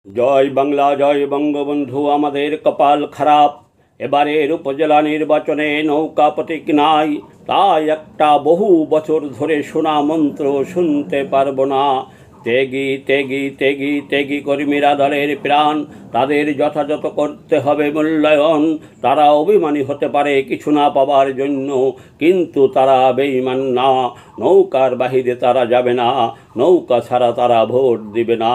জয় বাংলা, জয় বঙ্গবন্ধু। আমাদের কপাল খারাপ, এবারের উপজেলা নির্বাচনে নৌকা প্রতীক নাই, তাই একটা বহু বছর ধরে শোনা মন্ত্র শুনতে পারবো না। ত্যাগী ত্যাগী ত্যাগী ত্যাগী কর্মীরা দলের প্রাণ, তাদের যথাযথ করতে হবে মূল্যায়ন। তারা অভিমানী হতে পারে কিছু না পাবার জন্য, কিন্তু তারা বেঈমান না। নৌকার বাহিরে তারা যাবে না, নৌকা ছাড়া তারা ভোট দিবে না।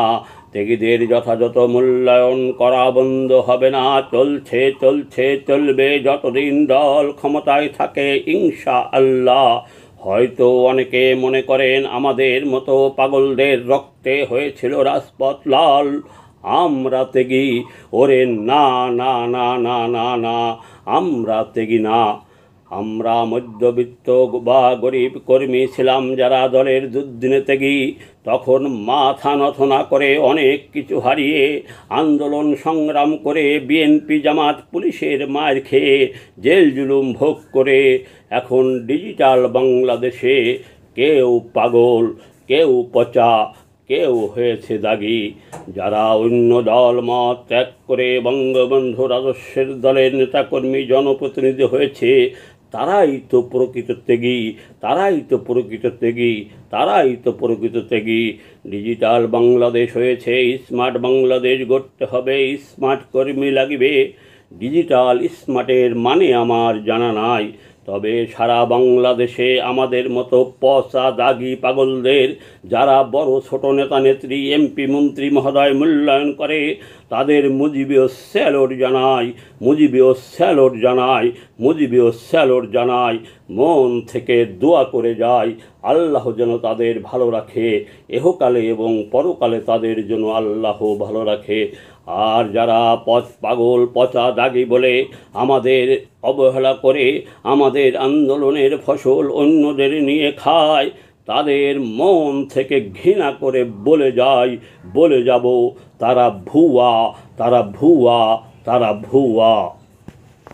ত্যাগীদের যথাযথ মূল্যায়ন করা বন্ধ হবে না। চলছে চলছে চলবে যতদিন দল ক্ষমতায় থাকে ইনশাআল্লাহ। হয়তো অনেকে মনে করেন আমাদের মতো পাগলদের রক্তে হয়েছিল রাজপথ লাল। আমরা ত্যাগী, ওরে না না না না না না, আমরা ত্যাগী না। আমরা মধ্যবিত্ত বা গরিব কর্মী ছিলাম যারা দলের দুর্দিনে ত্যাগী। তখন মাথা নত না করে অনেক কিছু হারিয়ে আন্দোলন সংগ্রাম করে বিএনপি জামাত পুলিশের মার খেয়ে জেল জুলুম ভোগ করে এখন ডিজিটাল বাংলাদেশে কেউ পাগল, কেউ পচা, কেউ হয়েছে দাগি। যারা অন্য দল মত ত্যাগ করে বঙ্গবন্ধুর আদর্শের দলের নেতাকর্মী জনপ্রতিনিধি হয়েছে, তারাই তো প্রকৃত ত্যাগী, তারাই তো প্রকৃত ত্যাগী, তারাই তো প্রকৃত ত্যাগী। ডিজিটাল বাংলাদেশ হয়েছে, স্মার্ট বাংলাদেশ গড়তে হবে, স্মার্ট কর্মী লাগিবে। ডিজিটাল স্মার্টের মানে আমার জানা নাই, তবে সারা বাংলাদেশে আমাদের মতো পচা দাগি পাগলদের যারা বড় ছোট নেতা নেত্রী এমপি মন্ত্রী মহোদয় মূল্যায়ন করে, তাদের মুজিবীয় স্যালুট জানাই, মুজিবীয় স্যালুট জানাই, মুজিবীয় স্যালুট জানাই। মন থেকে দোয়া করে যাই আল্লাহ যেন তাদের ভালো রাখে, এহকালে এবং পরকালে তাদের জন্য আল্লাহ ভালো রাখে। আর যারা পাগল পচা দাগি বলে আমাদের অবহেলা করে আমাদের আন্দোলনের ফসল অন্যদের নিয়ে খায়, তাদের মন থেকে ঘৃণা করে বলে যাব তারা ভুয়া, তারা ভুয়া, তারা ভুয়া।